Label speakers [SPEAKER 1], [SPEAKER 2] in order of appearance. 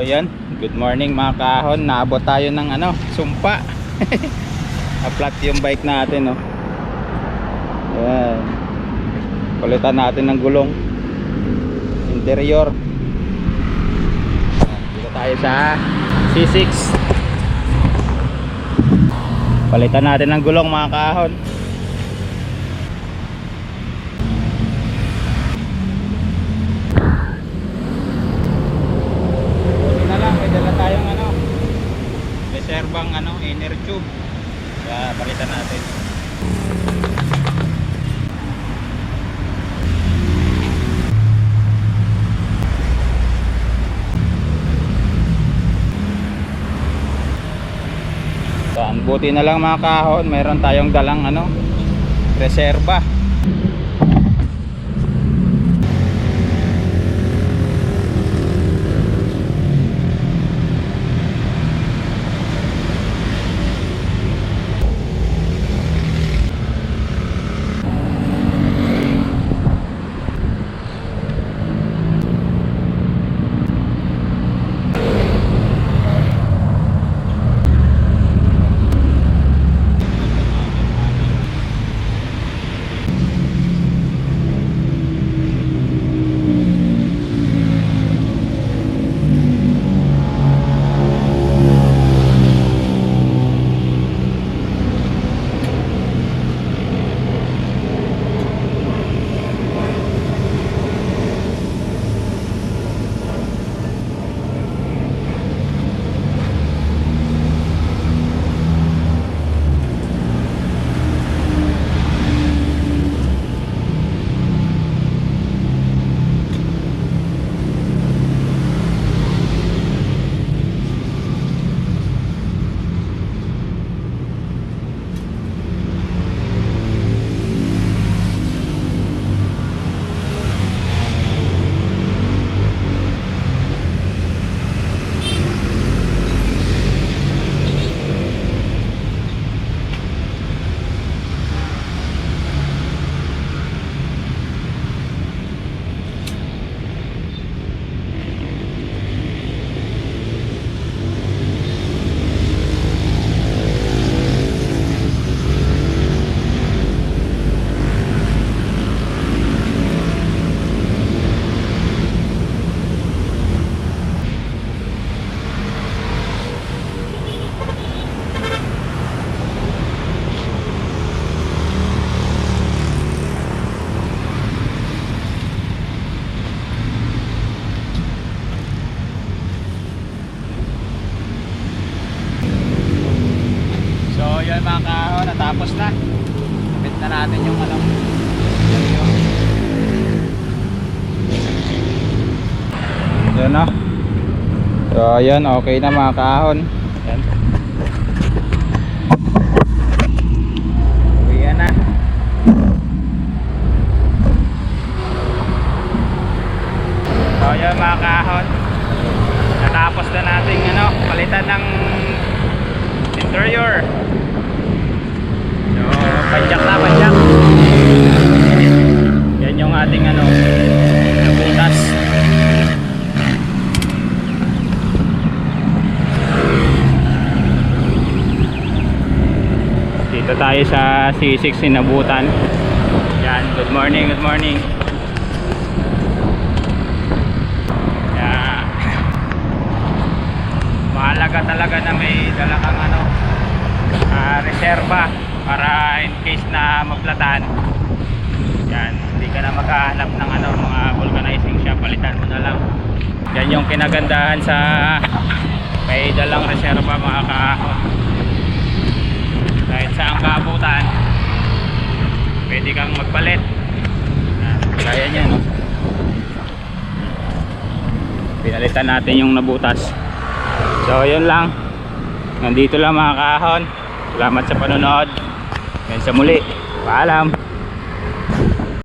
[SPEAKER 1] yan, good morning mga kahon. Naabot tayo ng sumpa. Na-flat yung bike natin, oh. Yan. Kulitan natin ng gulong interior. Dito tayo sa C6. Palitan natin ng gulong mga kahon. Reservang inner tube. Kaya palitan natin. Buti na lang mga kahon, mayroon tayong dalang reserba. Yan mga kahon, natapos na. Kapit na natin yung yan na. So ayan, okay na mga kahon. Yan. Uwian na. So ayan mga kahon, natapos na natin palitan ng interior. So, padyak na padyak. Yan yung ating butas. Dito tayo sa C6 Sinabutan. Yan, good morning, good morning. Yan. Mahalaga talaga na may dala kang reserba para in case na maglatan. Yan, hindi ka na maghahanap ng mga vulcanizing shop, palitan mo na lang. Yan yung kinagandahan sa may dalang reserba mga kahon. Kahit saan kaabutan, pwede kang magpalit. Kaya niya, no? Pinalitan natin yung nabutas. So yun lang, nandito lang mga kahon. Salamat sa panonood. Yan sa muli. Paalam.